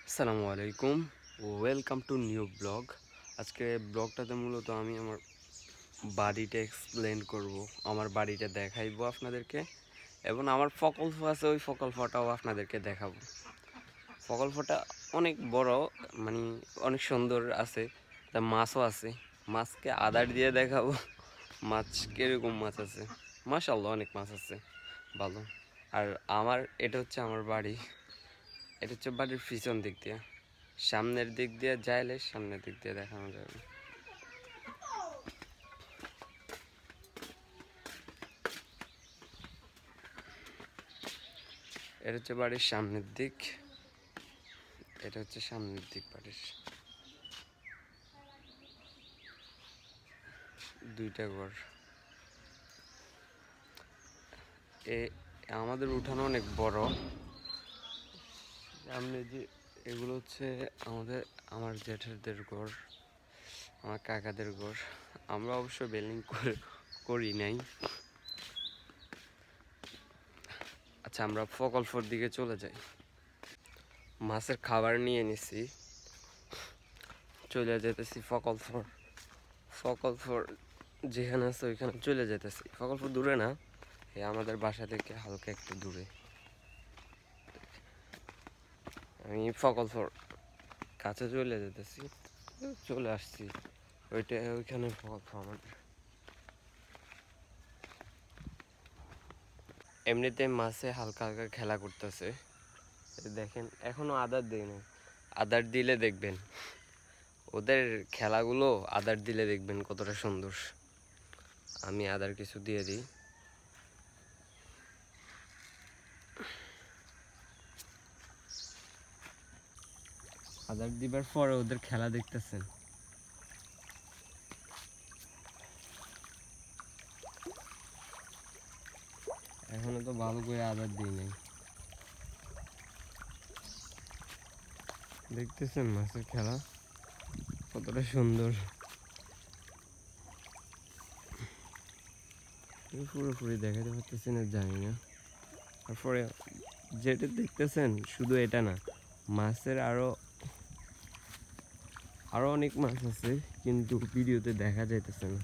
আসসালামু আলাইকুম, welcome to new blog. আজকে ব্লগটাতে মূলত আমি আমার বাড়িটা এক্সপ্লেন করব, আমার বাড়িটা দেখাইবো আপনাদেরকে, এবং আমার প্রকল্প আছে, ওই প্রকল্পটাও আপনাদেরকে দেখাবো। প্রকল্পটা অনেক বড়, মানে অনেক সুন্দর আছে, তা মাছও আছে। মাছকে আদার দিয়ে দেখাবো, মাছ কীরকম মাছ আছে। মাশাআল্লাহ, অনেক মাছ আছে, ভালো। আর এটা হচ্ছে আমার বাড়ি, এটা হচ্ছে বাড়ির পিছন দিক দিয়ে। সামনের দিক দিয়ে যাইলে সামনের দিক দিয়ে দেখানো যাবে। এটা হচ্ছে বাড়ির সামনের দিক, এটা হচ্ছে সামনের দিক বাড়ির। দুইটা ঘর। আমাদের উঠানো অনেক বড়। সামনে যে এগুলো হচ্ছে আমার জেঠাদের ঘর, আমার কাকাদের ঘর। আমরা অবশ্য বিল্ডিং করি নাই। আচ্ছা, আমরা প্রকল্পর দিকে চলে যাই। মাছের খাবার নিয়ে নিছি, চলে যেতেছি প্রকল্পর যেখানে আছে ওইখানে চলে যেতেছি। প্রকল্প দূরে না, আমাদের বাসা থেকে হালকা একটু দূরে। আমি প্রকল্পর কাছে চলে যেতেছি, চলে আসছি। ওইখানে প্রকল্প আমাদের। এমনিতে মাছে হালকা হালকা খেলা করতেছে, দেখেন। এখনো আদার দেয় না, আদার দিলে দেখবেন ওদের খেলাগুলো, আদার দিলে দেখবেন কতটা সুন্দর। আমি আদার কিছু দিয়ে দিই। আদার দিবার পরে ওদের খেলা দেখতেছেন। এখনো তো ভালো করে আদার দিই নাই, দেখতেছেন মাছের খেলা কতটা সুন্দর। পুরোপুরি দেখাতে পারতেছি না, জানি না। তারপরে যেটা দেখতেছেন শুধু এটা না, মাছের আরো অনেক মাছ আছে, কিন্তু ভিডিওতে দেখা যাইতেছে না।